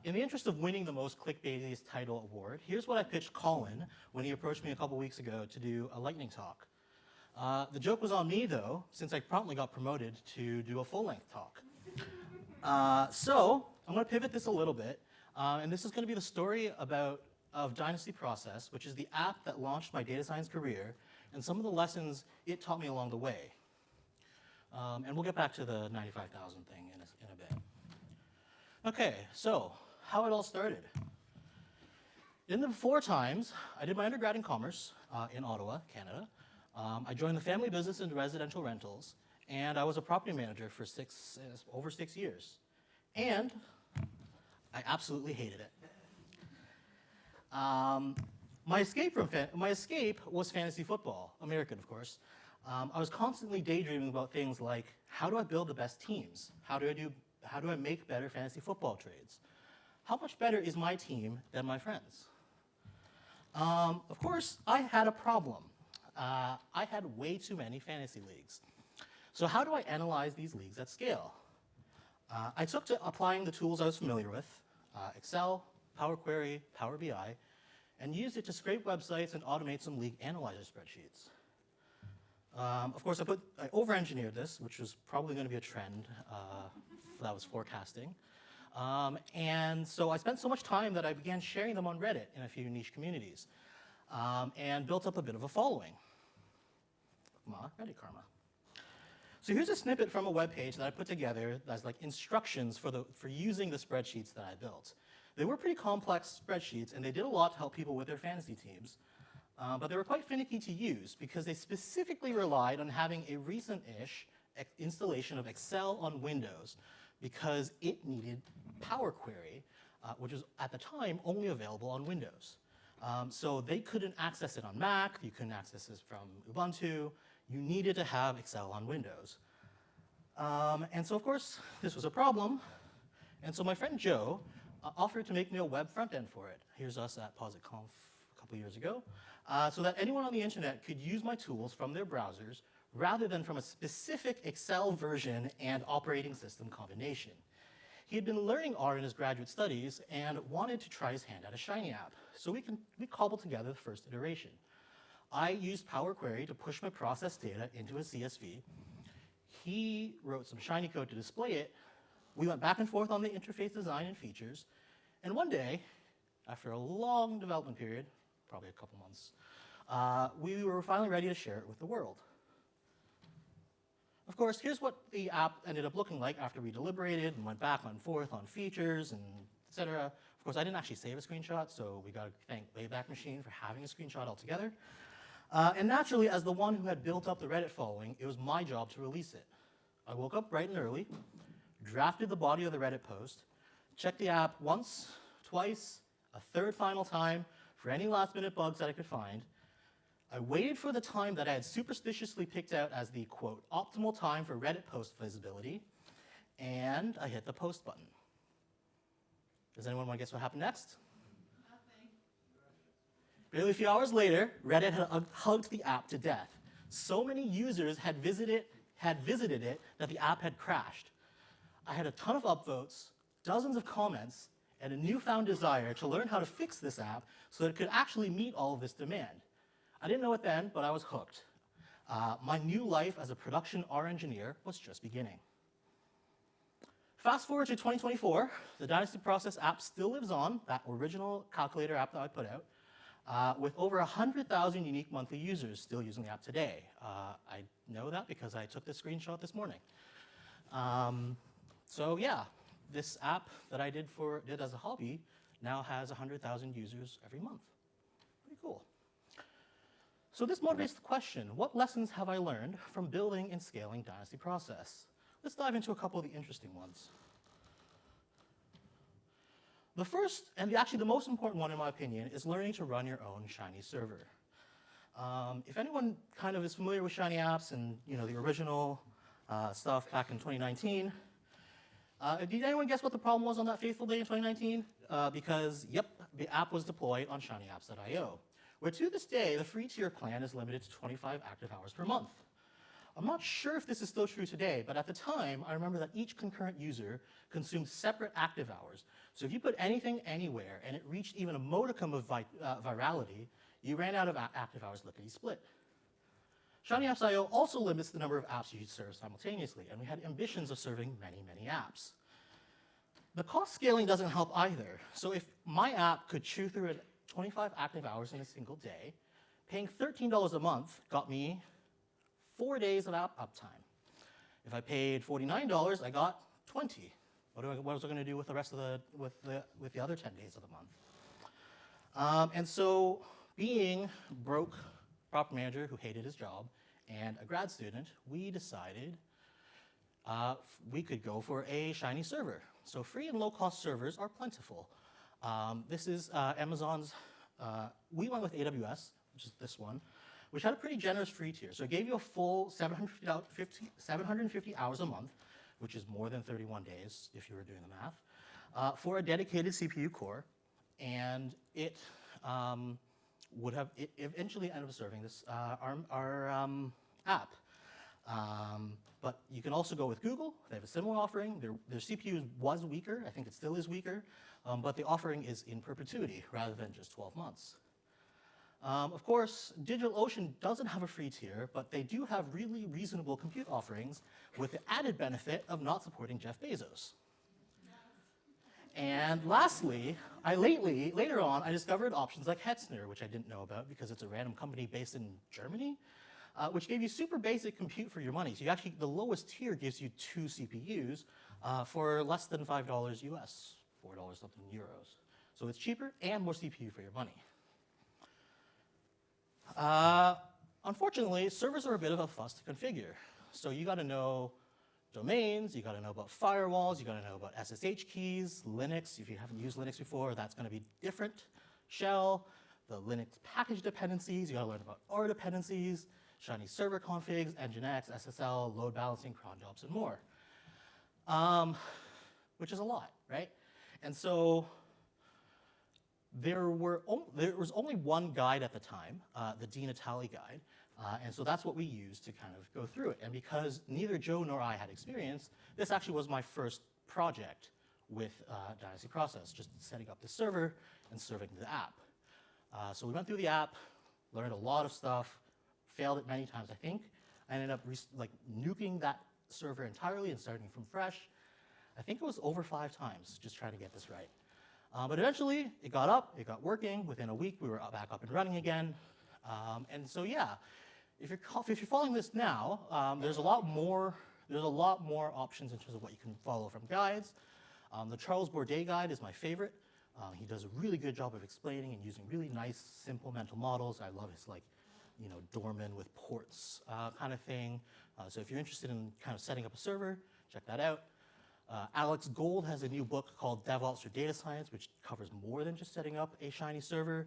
in the interest of winning the most clickbaitiest title award, here's what I pitched Colin when he approached me a couple weeks ago to do a lightning talk. The joke was on me, though, since I promptly got promoted to do a full-length talk. So I'm going to pivot this a little bit, and this is going to be the story of Dynasty Process, which is the app that launched my data science career, and some of the lessons it taught me along the way. And we'll get back to the 95,000 thing in a bit. Okay, so how it all started. In the before times, I did my undergrad in commerce in Ottawa, Canada. I joined the family business in residential rentals, and I was a property manager for over 6 years. And I absolutely hated it. My escape was fantasy football, American, of course. I was constantly daydreaming about things like, how do I build the best teams? How do I make better fantasy football trades? How much better is my team than my friends? Of course, I had a problem. I had way too many fantasy leagues. So how do I analyze these leagues at scale? I took to applying the tools I was familiar with, Excel, Power Query, Power BI, and used it to scrape websites and automate some league analyzer spreadsheets. Of course, I over-engineered this, which was probably going to be a trend that I was forecasting. And so I spent so much time that I began sharing them on Reddit in a few niche communities, and built up a bit of a following. Ready, Karma. So here's a snippet from a web page that I put together that's like instructions for using the spreadsheets that I built. They were pretty complex spreadsheets, and they did a lot to help people with their fantasy teams. But they were quite finicky to use because they specifically relied on having a recent-ish installation of Excel on Windows because it needed Power Query, which was at the time only available on Windows. So they couldn't access it on Mac, you couldn't access this from Ubuntu, you needed to have Excel on Windows. And so of course, this was a problem. And so my friend Joe offered to make me a web front end for it. Here's us at PositConf a couple years ago. So that anyone on the internet could use my tools from their browsers rather than from a specific Excel version and operating system combination. He had been learning R in his graduate studies and wanted to try his hand at a Shiny app. So we cobbled together the first iteration. I used Power Query to push my process data into a CSV. He wrote some Shiny code to display it. We went back and forth on the interface design and features. And one day, after a long development period, probably a couple months, we were finally ready to share it with the world. Of course, here's what the app ended up looking like after we deliberated and went back and forth on features and et cetera. Of course, I didn't actually save a screenshot, so we got to thank Wayback Machine for having a screenshot altogether. And naturally, as the one who had built up the Reddit following, it was my job to release it. I woke up bright and early, drafted the body of the Reddit post, checked the app once, twice, a third final time for any last-minute bugs that I could find. I waited for the time that I had superstitiously picked out as the, quote, optimal time for Reddit post visibility, and I hit the post button. Does anyone want to guess what happened next? Nothing. Barely a few hours later, Reddit had hugged the app to death. So many users had visited it that the app had crashed. I had a ton of upvotes, dozens of comments, and a newfound desire to learn how to fix this app so that it could actually meet all of this demand. I didn't know it then, but I was hooked. My new life as a production R engineer was just beginning. Fast forward to 2024, the Dynasty Process app still lives on, that original calculator app that I put out, with over 100,000 unique monthly users still using the app today. I know that because I took this screenshot this morning. So yeah, this app that I did as a hobby now has 100,000 users every month. Pretty cool. So this motivates the question, what lessons have I learned from building and scaling Dynasty Process? Let's dive into a couple of the interesting ones. The first, and actually the most important one in my opinion, is learning to run your own Shiny server. If anyone kind of is familiar with Shiny apps and the original stuff back in 2019, did anyone guess what the problem was on that fateful day in 2019? Because, yep, the app was deployed on shinyapps.io, where to this day, the free tier plan is limited to 25 active hours per month. I'm not sure if this is still true today, but at the time, I remember that each concurrent user consumed separate active hours. So if you put anything anywhere and it reached even a modicum of virality, you ran out of active hours lickety-split. Shiny Apps.io also limits the number of apps you should serve simultaneously, and we had ambitions of serving many, many apps. The cost scaling doesn't help either. So if my app could chew through 25 active hours in a single day, paying $13 a month got me 4 days of app uptime. If I paid $49, I got 20. What was I going to do with the rest of with the other 10 days of the month? And so, being broke property manager who hated his job and a grad student, we decided we could go for a Shiny server. So free and low-cost servers are plentiful. This is Amazon's. We went with AWS, which is this one, which had a pretty generous free tier. So it gave you a full 750 hours a month, which is more than 31 days if you were doing the math, for a dedicated CPU core. And it it eventually ended up serving this, our app. But you can also go with Google. They have a similar offering. Their CPU was weaker. I think it still is weaker. But the offering is in perpetuity rather than just 12 months. Of course, DigitalOcean doesn't have a free tier, but they do have really reasonable compute offerings with the added benefit of not supporting Jeff Bezos. And lastly, later on, I discovered options like Hetzner, which I didn't know about because it's a random company based in Germany, which gave you super basic compute for your money. So you actually, the lowest tier gives you 2 CPUs for less than $5 US, $4 something euros. So it's cheaper and more CPU for your money. Unfortunately, servers are a bit of a fuss to configure. So you got to know domains, you got to know about firewalls, you got to know about SSH keys, Linux. If you haven't used Linux before, that's going to be different. Shell, the Linux package dependencies, you got to learn about R dependencies, Shiny server configs, Nginx, SSL, load balancing, cron jobs, and more. Which is a lot, right? And so there was only one guide at the time, the DynastyProcess guide, and so that's what we used to kind of go through it. And because neither Joe nor I had experience, this actually was my first project with DynastyProcess, just setting up the server and serving the app. So we went through the app, learned a lot of stuff, failed it many times, I think. I ended up nuking that server entirely and starting from fresh. I think it was over 5 times, just trying to get this right. But eventually, it got up, it got working. Within a week, we were back up and running again. And so, yeah, if you're following this now, there's a lot more options in terms of what you can follow from guides. The Charles Bourdet guide is my favorite. He does a really good job of explaining and using really nice, simple mental models. I love his Dorman with ports kind of thing. So if you're interested in kind of setting up a server, check that out. Alex Gold has a new book called DevOps for Data Science, which covers more than just setting up a Shiny server.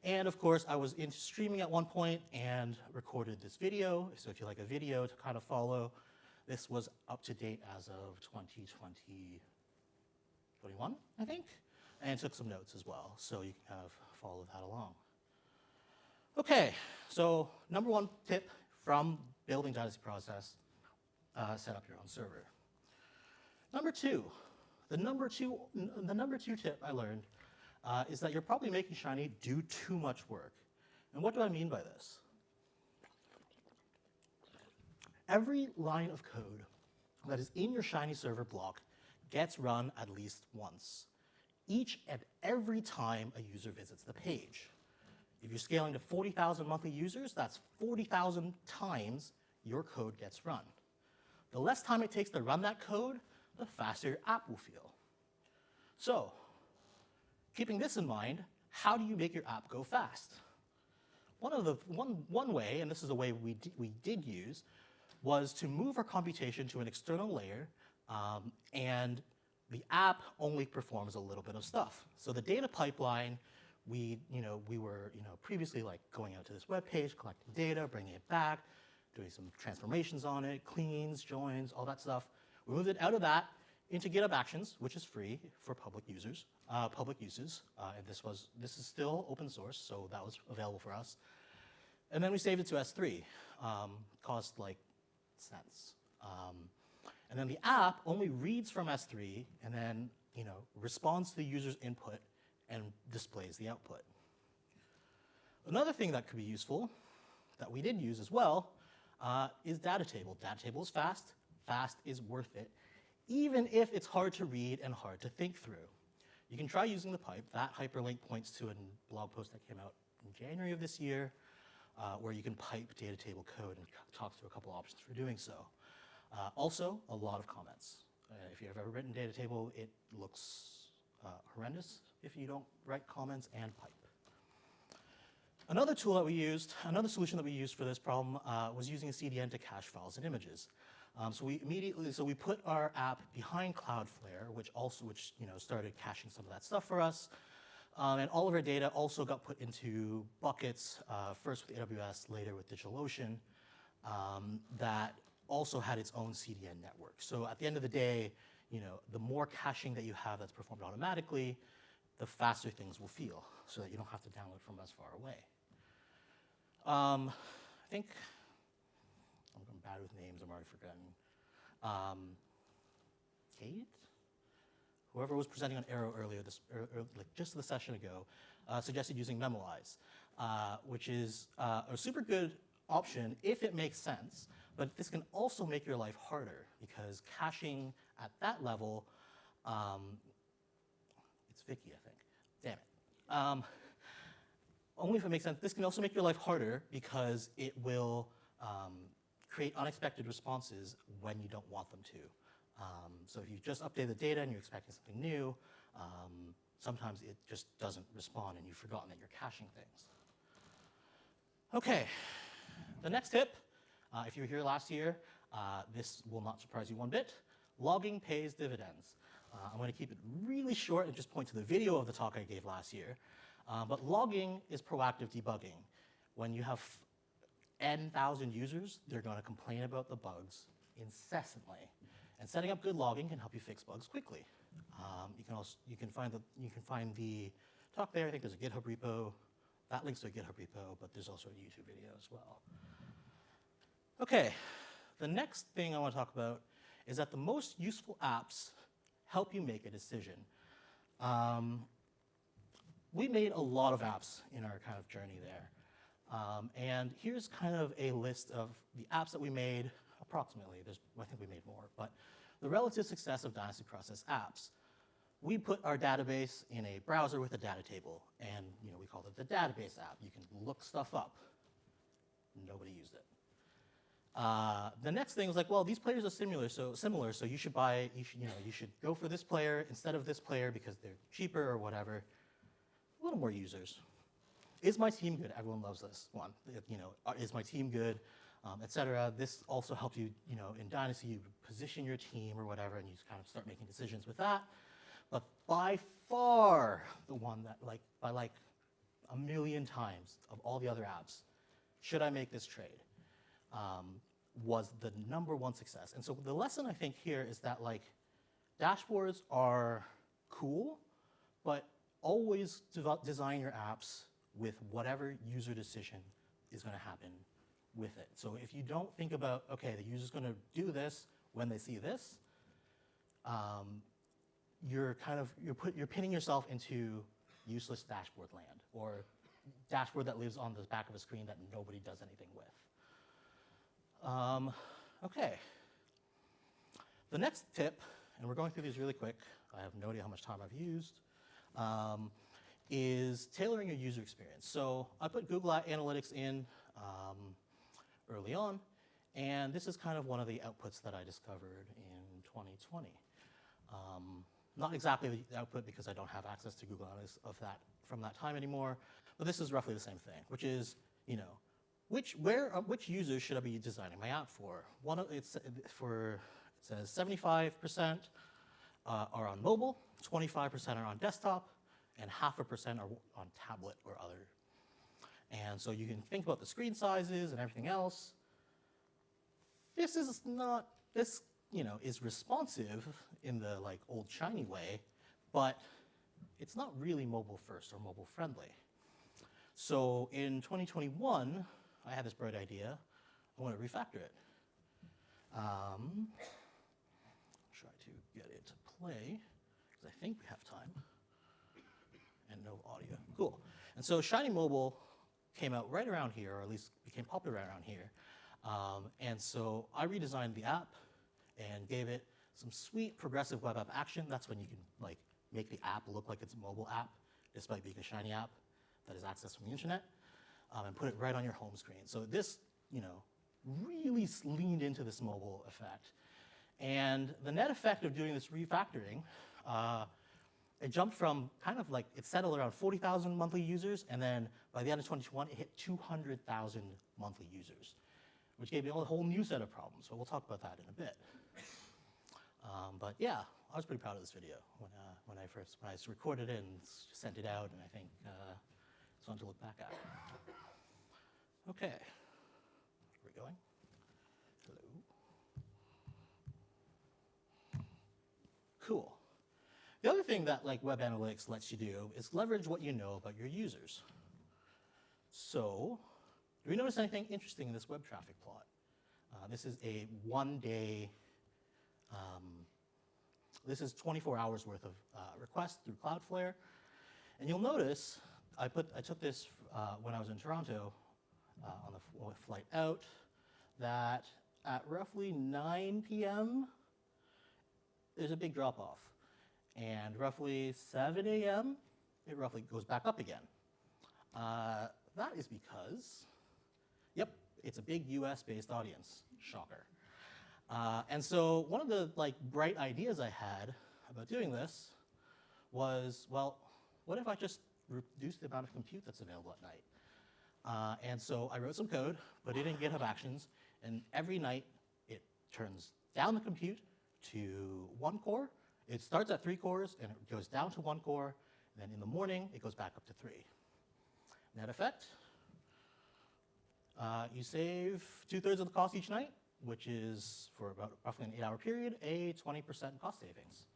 And of course, I was into streaming at one point and recorded this video. So if you like a video to kind of follow, this was up to date as of 2021, I think, and took some notes as well. So you can kind of follow that along. Okay, so number 1 tip from building Dynasty Process, set up your own server. Number 2, the number two tip I learned is that you're probably making Shiny do too much work. And what do I mean by this? Every line of code that is in your Shiny server block gets run at least once, each and every time a user visits the page. If you're scaling to 40,000 monthly users, that's 40,000 times your code gets run. The less time it takes to run that code, the faster your app will feel. So, keeping this in mind, how do you make your app go fast? One way, and this is the way we did use, was to move our computation to an external layer, and the app only performs a little bit of stuff. So the data pipeline, we were previously going out to this web page, collecting data, bringing it back, doing some transformations on it, cleans, joins, all that stuff. We moved it out of that into GitHub Actions, which is free for public uses. And this is still open source, so that was available for us. And then we saved it to S3, cost cents. And then the app only reads from S3, and then responds to the user's input and displays the output. Another thing that could be useful that we did use as well is data table. Data table is fast. Fast is worth it, even if it's hard to read and hard to think through. You can try using the pipe. That hyperlink points to a blog post that came out in January of this year, where you can pipe data table code and talk through a couple options for doing so. Also, a lot of comments. If you've ever written data table, it looks horrendous if you don't write comments and pipe. Another tool that we used, another solution that we used for this problem was using a CDN to cache files and images. So we put our app behind Cloudflare, which started caching some of that stuff for us. And all of our data also got put into buckets, first with AWS, later with DigitalOcean, that also had its own CDN network. So at the end of the day, the more caching that you have that's performed automatically, the faster things will feel, so that you don't have to download from as far away. I think I'm bad with names. I'm already forgetting. Kate, whoever was presenting on Arrow earlier, like just the session ago, suggested using Memoize, which is a super good option if it makes sense. But this can also make your life harder because caching at that level, it's Vicky, I think. Damn it. Only if it makes sense. This can also make your life harder because it will create unexpected responses when you don't want them to. So if you just update the data and you're expecting something new, sometimes it just doesn't respond and you've forgotten that you're caching things. Okay, the next tip, if you were here last year, this will not surprise you one bit. Logging pays dividends. I'm going to keep it really short and just point to the video of the talk I gave last year. But logging is proactive debugging. When you have n thousand users, they're going to complain about the bugs incessantly. And setting up good logging can help you fix bugs quickly. You can find the talk there. I think there's a GitHub repo. That links to a GitHub repo, but there's also a YouTube video as well. Okay, the next thing I want to talk about is that the most useful apps help you make a decision. We made a lot of apps in our kind of journey there. And here's kind of a list of the apps that we made, approximately. I think we made more, but the relative success of Dynasty Process apps. We put our database in a browser with a data table, and we called it the database app. You can look stuff up. Nobody used it. The next thing was like, well, these players are similar, so you should go for this player instead of this player because they're cheaper or whatever. A little more users. Is my team good? Everyone loves this one. Is my team good, etc. This also helps you, in Dynasty, you position your team or whatever, and you just kind of start making decisions with that. But by far, the one that, by a million times of all the other apps, should I make this trade, was the #1 success. And so the lesson I think here is that dashboards are cool, but always design your apps with whatever user decision is going to happen with it. So if you don't think about, okay, the user's going to do this when they see this, you're pinning yourself into useless dashboard land, or dashboard that lives on the back of a screen that nobody does anything with. Okay. The next tip, and we're going through these really quick. I have no idea how much time I've used. Is tailoring your user experience. So I put Google Analytics in early on, and this is kind of one of the outputs that I discovered in 2020. Not exactly the output because I don't have access to Google Analytics from that time anymore, but this is roughly the same thing, which is, which users should I be designing my app for? It says 75% are on mobile, 25% are on desktop, and 0.5% are on tablet or other. And so you can think about the screen sizes and everything else. This is responsive in the old Shiny way, but it's not really mobile first or mobile friendly. So in 2021, I had this bright idea. I want to refactor it. Try to get it to play. because I think we have time. And no audio. Cool. And so Shiny Mobile came out right around here, or at least became popular right around here. And so I redesigned the app and gave it some sweet progressive web app action. That's when you can like make the app look like it's a mobile app, despite being a Shiny app that is accessed from the internet, and put it right on your home screen. So this, really leaned into this mobile effect. And the net effect of doing this refactoring, it jumped from kind of like, it settled around 40,000 monthly users, and then by the end of 2021, it hit 200,000 monthly users, which gave me a whole new set of problems. So we'll talk about that in a bit. But yeah, I was pretty proud of this video when I recorded it and sent it out, and I think it's fun to look back at. Okay, where are we going? Hello. Cool. The other thing that like web analytics lets you do is leverage what you know about your users. So, do we notice anything interesting in this web traffic plot? This is a one-day. This is 24 hours worth of requests through Cloudflare, and you'll notice I took this when I was in Toronto on the flight out, that at roughly 9 p.m. there's a big drop-off. And roughly 7 a.m., it roughly goes back up again. That is because, yep, it's a big US-based audience, shocker. And so one of the bright ideas I had about doing this was, well, what if I just reduce the amount of compute that's available at night? And so I wrote some code, put it in GitHub Actions, and every night it turns down the compute to 1 core. It starts at 3 cores, and it goes down to 1 core, and then in the morning, it goes back up to 3. Net effect, you save 2/3 of the cost each night, which is, for about roughly an 8-hour period, a 20% cost savings.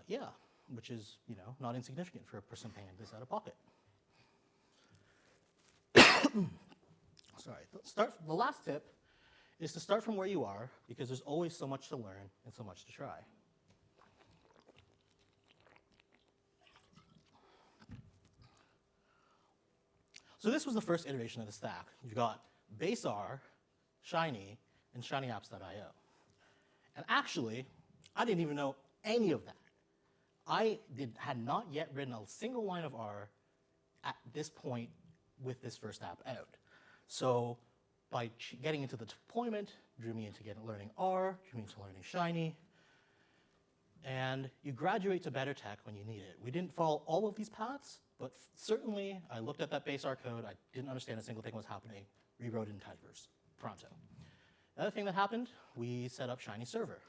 Yeah, which is, not insignificant for a person paying this out of pocket. Sorry, the last tip is to start from where you are, because there's always so much to learn and so much to try. So this was the first iteration of the stack. You've got base R, Shiny, and shinyapps.io. And actually, I didn't even know any of that. I had not yet written a single line of R at this point with this first app out. So by getting into the deployment, drew me into learning R, drew me into learning Shiny, and you graduate to better tech when you need it. We didn't follow all of these paths, but certainly I looked at that base R code, I didn't understand a single thing was happening, rewrote it in typers, pronto. The other thing that happened, we set up Shiny Server,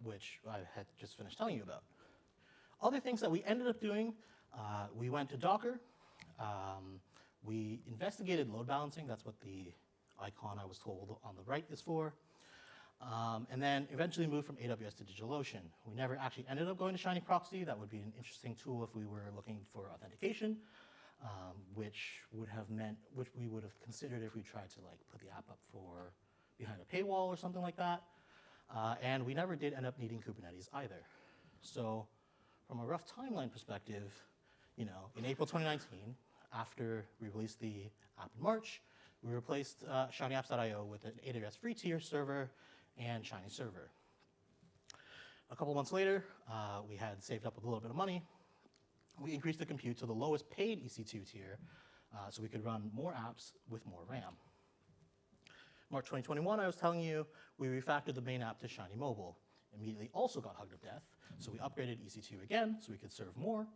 which I had just finished telling you about. Other things that we ended up doing, we went to Docker, we investigated load balancing. That's what the icon I was told on the right is for. And then eventually moved from AWS to DigitalOcean. We never actually ended up going to Shiny Proxy. That would be an interesting tool if we were looking for authentication, which we would have considered if we tried to put the app up for behind a paywall or something like that. And we never did end up needing Kubernetes either. So from a rough timeline perspective, in April 2019, after we released the app in March, we replaced shinyapps.io with an AWS free tier server and Shiny Server. A couple months later, we had saved up a little bit of money. We increased the compute to the lowest paid EC2 tier so we could run more apps with more RAM. March 2021, I was telling you, we refactored the main app to Shiny Mobile. Immediately also got hugged to death, so we upgraded EC2 again so we could serve more.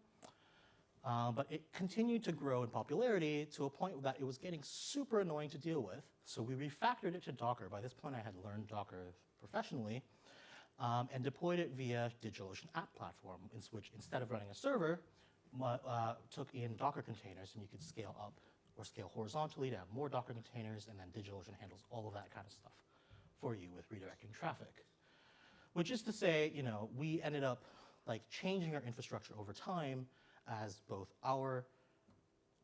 But it continued to grow in popularity to a point that it was getting super annoying to deal with. So we refactored it to Docker. By this point, I had learned Docker professionally and deployed it via DigitalOcean App Platform, in which instead of running a server, took in Docker containers, and you could scale up or scale horizontally to have more Docker containers, and then DigitalOcean handles all of that kind of stuff for you with redirecting traffic. Which is to say, we ended up changing our infrastructure over time as both our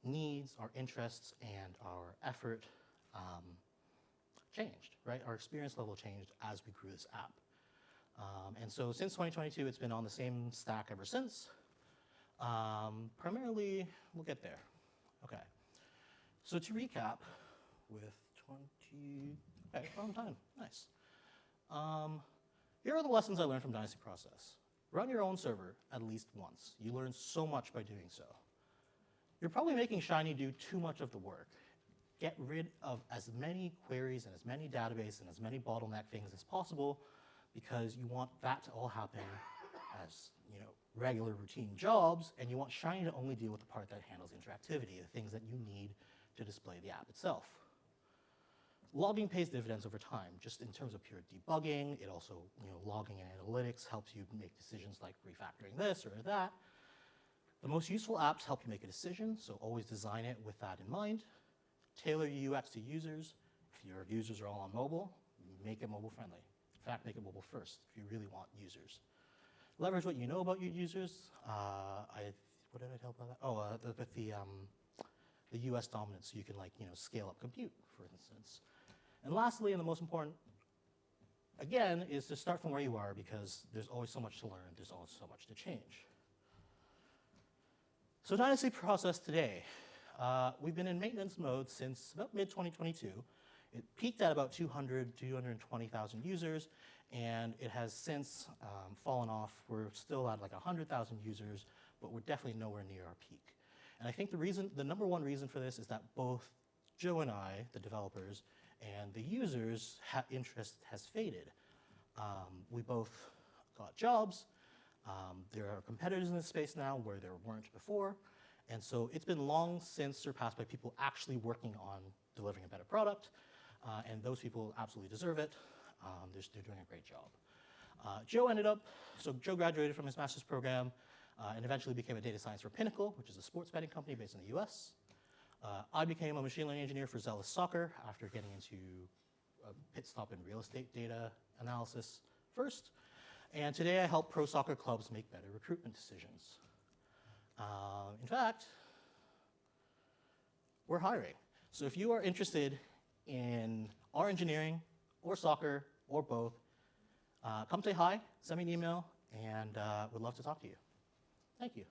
needs, our interests, and our effort changed, right? Our experience level changed as we grew this app. And so since 2022, it's been on the same stack ever since. Primarily, we'll get there. Okay. So to recap, with 20, okay, we're on time, nice. Here are the lessons I learned from Dynasty Process. Run your own server at least once. You learn so much by doing so. You're probably making Shiny do too much of the work. Get rid of as many queries and as many databases and as many bottleneck things as possible, because you want that to all happen as regular routine jobs, and you want Shiny to only deal with the part that handles interactivity, the things that you need to display the app itself. Logging pays dividends over time, just in terms of pure debugging. It also, logging and analytics helps you make decisions like refactoring this or that. The most useful apps help you make a decision, so always design it with that in mind. Tailor your UX to users. If your users are all on mobile, make it mobile friendly. In fact, make it mobile first if you really want users. Leverage what you know about your users. What did I tell about that? Oh, the US dominance, so you can scale up compute, for instance. And lastly, and the most important, again, is to start from where you are, because there's always so much to learn, there's always so much to change. So Dynasty Process today, we've been in maintenance mode since about mid-2022. It peaked at about 220,000 users, and it has since fallen off. We're still at like 100,000 users, but we're definitely nowhere near our peak. And I think the number one reason for this is that both Joe and I, the developers, and the users' interest has faded. We both got jobs. There are competitors in this space now where there weren't before. And so it's been long since surpassed by people actually working on delivering a better product. And those people absolutely deserve it. They're doing a great job. Joe graduated from his master's program and eventually became a data science for Pinnacle, which is a sports betting company based in the US. I became a machine learning engineer for Zealous Soccer after getting into a pit stop in real estate data analysis first. And today I help pro soccer clubs make better recruitment decisions. In fact, we're hiring. So if you are interested in our engineering or soccer or both, come say hi, send me an email, and we'd love to talk to you. Thank you.